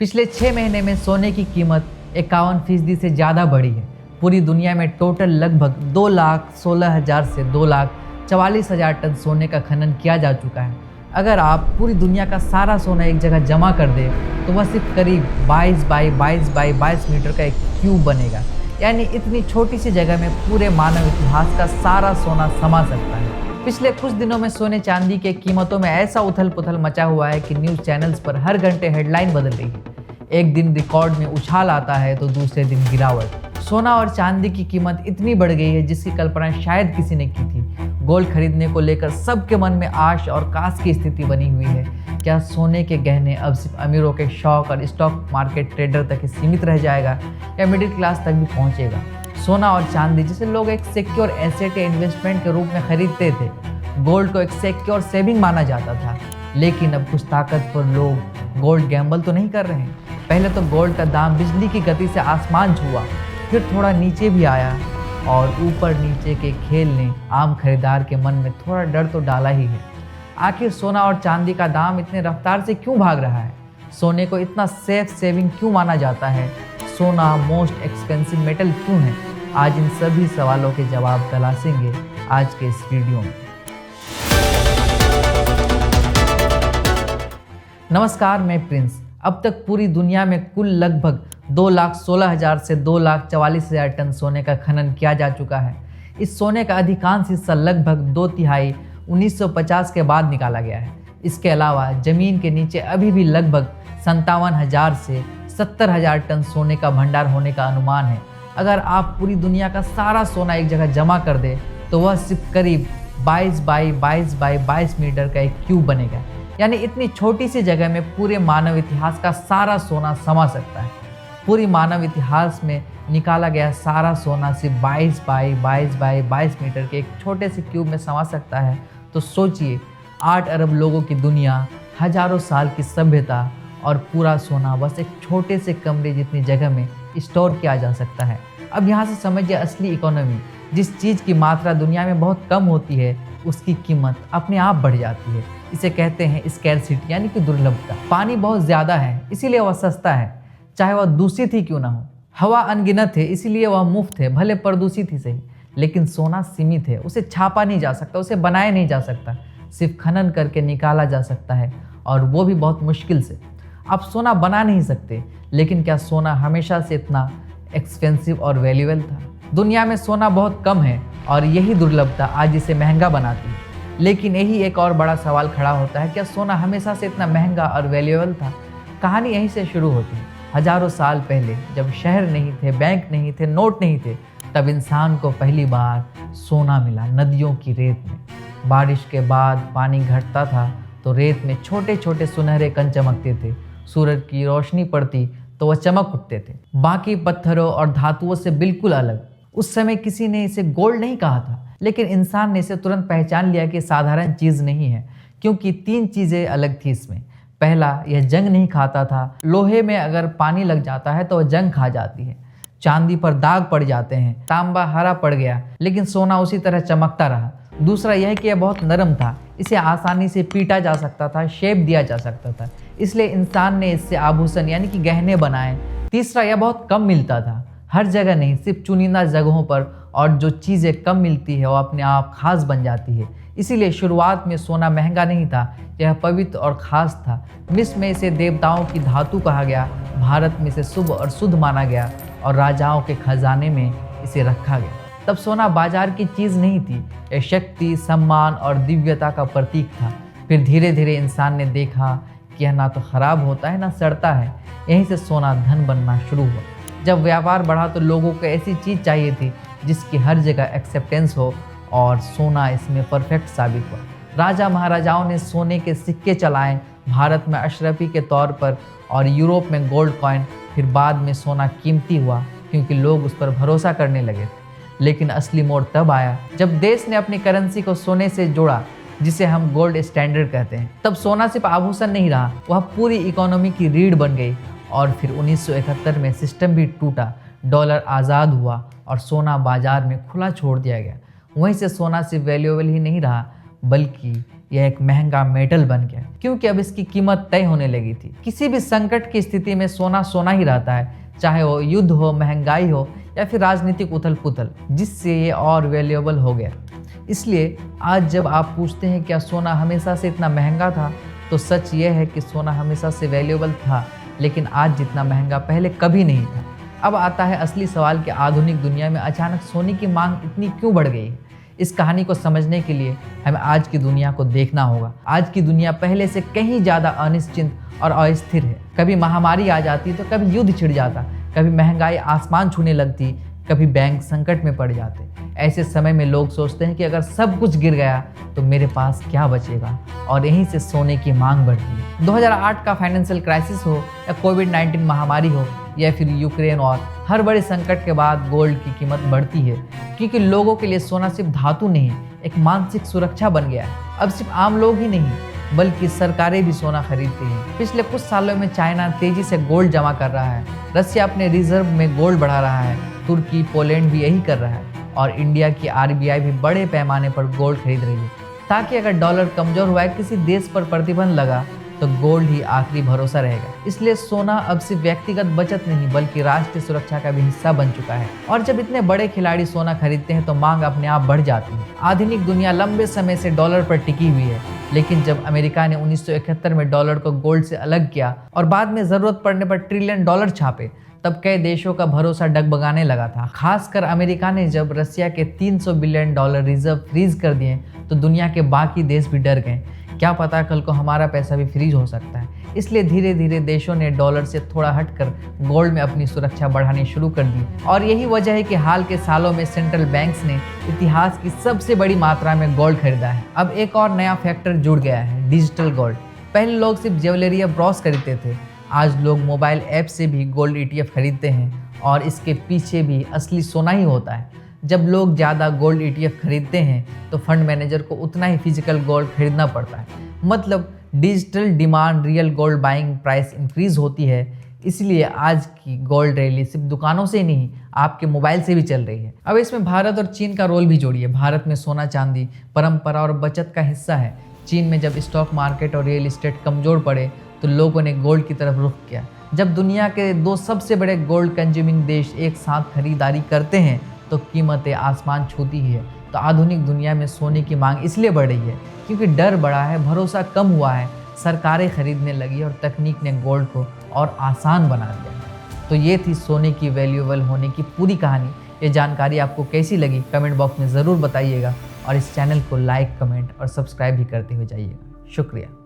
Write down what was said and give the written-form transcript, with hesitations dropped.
पिछले 6 महीने में सोने की कीमत 51% से ज़्यादा बढ़ी है। पूरी दुनिया में टोटल लगभग 2,16,000 से 2,44,000 टन सोने का खनन किया जा चुका है। अगर आप पूरी दुनिया का सारा सोना एक जगह जमा कर दें तो वह सिर्फ करीब 22 बाई 22 बाई 22 मीटर का एक क्यूब बनेगा। यानी इतनी छोटी सी जगह में पूरे मानव इतिहास का सारा सोना समा सकता है। पिछले कुछ दिनों में सोने चांदी के कीमतों में ऐसा उथल पुथल मचा हुआ है कि न्यूज़ चैनल्स पर हर घंटे हेडलाइन बदल रही है। एक दिन रिकॉर्ड में उछाल आता है तो दूसरे दिन गिरावट। सोना और चांदी की कीमत इतनी बढ़ गई है जिसकी कल्पना शायद किसी ने की थी। गोल्ड खरीदने को लेकर सबके मन में आश और काश की स्थिति बनी हुई है। क्या सोने के गहने अब सिर्फ अमीरों के शौक और स्टॉक मार्केट ट्रेडर तक ही सीमित रह जाएगा या मिडिल क्लास तक भी पहुंचेगा? सोना और चांदी जिसे लोग एक सिक्योर एसेट या इन्वेस्टमेंट के रूप में खरीदते थे, गोल्ड को एक सिक्योर सेविंग माना जाता था। लेकिन अब कुछ ताकतवर लोग गोल्ड गैम्बल तो नहीं कर रहे हैं। पहले तो गोल्ड का दाम बिजली की गति से आसमान छुआ, फिर थोड़ा नीचे भी आया और ऊपर नीचे के खेल ने आम खरीदार के मन में थोड़ा डर तो डाला ही है। आखिर सोना और चांदी का दाम इतने रफ्तार से क्यों भाग रहा है? सोने को इतना सेफ सेविंग क्यों माना जाता है? सोना मोस्ट एक्सपेंसिव मेटल क्यों है? आज इन सभी सवालों के जवाब तलाशेंगे आज के इस वीडियो में। नमस्कार, मैं प्रिंस। अब तक पूरी दुनिया में कुल लगभग 2,16,000 से 2,44,000 टन सोने का खनन किया जा चुका है। इस सोने का अधिकांश हिस्सा लगभग 2/3 1950 के बाद निकाला गया है। इसके अलावा जमीन के नीचे अभी भी लगभग 57,000 से 70,000 टन सोने का भंडार होने का अनुमान है। अगर आप पूरी दुनिया का सारा सोना एक जगह जमा कर दे तो वह सिर्फ करीब 22 बाई 22 बाई 22 मीटर का एक क्यूब बनेगा। यानी इतनी छोटी सी जगह में पूरे मानव इतिहास का सारा सोना समा सकता है। पूरी मानव इतिहास में निकाला गया सारा सोना सिर्फ 22 बाई 22 बाई 22 मीटर के एक छोटे से क्यूब में समा सकता है। तो सोचिए, 8 अरब लोगों की दुनिया, हजारों साल की सभ्यता और पूरा सोना बस एक छोटे से कमरे जितनी जगह में स्टोर किया जा सकता है। अब यहाँ से समझिए असली इकोनॉमी। जिस चीज़ की मात्रा दुनिया में बहुत कम होती है उसकी कीमत अपने आप बढ़ जाती है। इसे कहते हैं स्कैरसिटी, यानी कि दुर्लभता। पानी बहुत ज़्यादा है इसीलिए वह सस्ता है, चाहे वह दूषित ही क्यों ना हो। हवा अनगिनत है इसीलिए वह मुफ्त है, भले प्रदूषित ही सही। लेकिन सोना सीमित है, उसे छापा नहीं जा सकता, उसे बनाया नहीं जा सकता, सिर्फ खनन करके निकाला जा सकता है, और वो भी बहुत मुश्किल से। आप सोना बना नहीं सकते, लेकिन क्या सोना हमेशा से इतना एक्सपेंसिव और वैल्यूएबल था? दुनिया में सोना बहुत कम है और यही दुर्लभता आज इसे महंगा बनाती है। लेकिन यही एक और बड़ा सवाल खड़ा होता है, क्या सोना हमेशा से इतना महंगा और वैल्यूएबल था? कहानी यहीं से शुरू होती है। हजारों साल पहले जब शहर नहीं थे, बैंक नहीं थे, नोट नहीं थे, तब इंसान को पहली बार सोना मिला नदियों की रेत में। बारिश के बाद पानी घटता था तो रेत में छोटे छोटे सुनहरे कण चमकते थे। सूरज की रोशनी पड़ती तो वह चमक उठते थे, बाकी पत्थरों और धातुओं से बिल्कुल अलग। उस समय किसी ने इसे गोल्ड नहीं कहा था, लेकिन इंसान ने इसे तुरंत पहचान लिया कि साधारण चीज़ नहीं है, क्योंकि 3 चीज़ें अलग थी इसमें। पहला, यह जंग नहीं खाता था। लोहे में अगर पानी लग जाता है तो वह जंग खा जाती है। चांदी पर दाग पड़ जाते हैं, तांबा हरा पड़ गया, लेकिन सोना उसी तरह चमकता रहा। दूसरा यह कि यह बहुत नरम था, इसे आसानी से पीटा जा सकता था, शेप दिया जा सकता था, इसलिए इंसान ने इससे आभूषण यानी कि गहने बनाए। तीसरा, यह बहुत कम मिलता था, हर जगह नहीं, सिर्फ चुनिंदा जगहों पर, और जो चीज़ें कम मिलती है वो अपने आप खास बन जाती है। इसीलिए शुरुआत में सोना महंगा नहीं था, यह पवित्र और ख़ास था। मिस्र में इसे देवताओं की धातु कहा गया, भारत में इसे शुभ और शुद्ध माना गया, और राजाओं के खजाने में इसे रखा गया। तब सोना बाजार की चीज़ नहीं थी, यह शक्ति, सम्मान और दिव्यता का प्रतीक था। फिर धीरे धीरे इंसान ने देखा कि यह ना तो ख़राब होता है ना सड़ता है। यहीं से सोना धन बनना शुरू हुआ। जब व्यापार बढ़ा तो लोगों को ऐसी चीज़ चाहिए थी जिसकी हर जगह एक्सेप्टेंस हो, और सोना इसमें परफेक्ट साबित हुआ। राजा महाराजाओं ने सोने के सिक्के चलाए, भारत में अशरफी के तौर पर और यूरोप में गोल्ड कॉइन। फिर बाद में सोना कीमती हुआ क्योंकि लोग उस पर भरोसा करने लगे थे। लेकिन असली मोड़ तब आया जब देश ने अपनी करेंसी को सोने से जोड़ा, जिसे हम गोल्ड स्टैंडर्ड कहते हैं। तब सोना सिर्फ आभूषण नहीं रहा, वह पूरी इकोनॉमी की रीढ़ बन गई। और फिर 1971 में सिस्टम भी टूटा, डॉलर आज़ाद हुआ और सोना बाजार में खुला छोड़ दिया गया। वहीं से सोना सिर्फ वैल्यूएबल ही नहीं रहा, बल्कि यह एक महंगा मेटल बन गया क्योंकि अब इसकी कीमत तय होने लगी थी। किसी भी संकट की स्थिति में सोना सोना ही रहता है, चाहे वो युद्ध हो, महंगाई हो या फिर राजनीतिक उथल पुथल, जिससे ये और वैल्यूएबल हो गया। इसलिए आज जब आप पूछते हैं क्या सोना हमेशा से इतना महंगा था, तो सच ये है कि सोना हमेशा से वैल्यूएबल था, लेकिन आज जितना महंगा पहले कभी नहीं था। अब आता है असली सवाल कि आधुनिक दुनिया में अचानक सोने की मांग इतनी क्यों बढ़ गई है। इस कहानी को समझने के लिए हमें आज की दुनिया को देखना होगा। आज की दुनिया पहले से कहीं ज़्यादा अनिश्चित और अस्थिर है। कभी महामारी आ जाती तो कभी युद्ध छिड़ जाता, कभी महंगाई आसमान छूने लगती, कभी बैंक संकट में पड़ जाते। ऐसे समय में लोग सोचते हैं कि अगर सब कुछ गिर गया तो मेरे पास क्या बचेगा, और यहीं से सोने की मांग बढ़ती है। 2008 का फाइनेंशियल क्राइसिस हो या कोविड-19 महामारी हो या फिर यूक्रेन वॉर, हर बड़े संकट के बाद गोल्ड की कीमत बढ़ती है, क्योंकि लोगों के लिए सोना सिर्फ धातु नहीं, एक मानसिक सुरक्षा बन गया है। अब सिर्फ आम लोग ही नहीं बल्कि सरकारें भी सोना खरीदती हैं। पिछले कुछ सालों में चाइना तेजी से गोल्ड जमा कर रहा है, रसिया अपने रिजर्व में गोल्ड बढ़ा रहा है, तुर्की, पोलैंड भी यही कर रहा है, और इंडिया की RBI भी बड़े पैमाने पर गोल्ड खरीद रही है, ताकि अगर डॉलर कमजोर हुआ है, किसी देश पर प्रतिबंध लगा, तो गोल्ड ही आखिरी भरोसा रहेगा। इसलिए सोना अब सिर्फ व्यक्तिगत बचत नहीं बल्कि राष्ट्रीय सुरक्षा का भी हिस्सा बन चुका है। और जब इतने बड़े खिलाड़ी सोना खरीदते हैं तो मांग अपने आप बढ़ जाती है। आधुनिक दुनिया लंबे समय से डॉलर पर टिकी हुई है, लेकिन जब अमेरिका ने 1971 में डॉलर को गोल्ड से अलग किया और बाद में जरूरत पड़ने पर ट्रिलियन डॉलर छापे, तब कई देशों का भरोसा डगमगाने लगा था। खासकर अमेरिका ने जब रसिया के $300 बिलियन रिजर्व फ्रीज कर दिए तो दुनिया के बाकी देश भी डर गए, क्या पता कल को हमारा पैसा भी फ्रीज हो सकता है। इसलिए धीरे धीरे देशों ने डॉलर से थोड़ा हटकर गोल्ड में अपनी सुरक्षा बढ़ानी शुरू कर दी, और यही वजह है कि हाल के सालों में सेंट्रल बैंक्स ने इतिहास की सबसे बड़ी मात्रा में गोल्ड खरीदा है। अब एक और नया फैक्टर जुड़ गया है, डिजिटल गोल्ड। पहले लोग सिर्फ ज्वेलरी या ब्रॉस खरीदते थे, आज लोग मोबाइल ऐप से भी गोल्ड ETF खरीदते हैं, और इसके पीछे भी असली सोना ही होता है। जब लोग ज़्यादा गोल्ड ETF खरीदते हैं तो फंड मैनेजर को उतना ही फिजिकल गोल्ड खरीदना पड़ता है, मतलब digital demand real gold buying price increase होती है। इसलिए आज की गोल्ड रैली सिर्फ दुकानों से नहीं, आपके मोबाइल से भी चल रही है। अब इसमें भारत और चीन का रोल भी जोड़िए। भारत में सोना चांदी परंपरा और बचत का हिस्सा है। चीन में जब स्टॉक मार्केट और रियल इस्टेट कमज़ोर पड़े तो लोगों ने गोल्ड की तरफ रुख किया। जब दुनिया के दो सबसे बड़े गोल्ड कंज्यूमिंग देश एक साथ खरीदारी करते हैं तो कीमतें आसमान छूती ही है। तो आधुनिक दुनिया में सोने की मांग इसलिए बढ़ रही है क्योंकि डर बढ़ा है, भरोसा कम हुआ है, सरकारें खरीदने लगी और तकनीक ने गोल्ड को और आसान बना दिया। तो ये थी सोने की वैल्यूएबल होने की पूरी कहानी। ये जानकारी आपको कैसी लगी कमेंट बॉक्स में ज़रूर बताइएगा, और इस चैनल को लाइक, कमेंट और सब्सक्राइब भी करते हुए जाइएगा। शुक्रिया।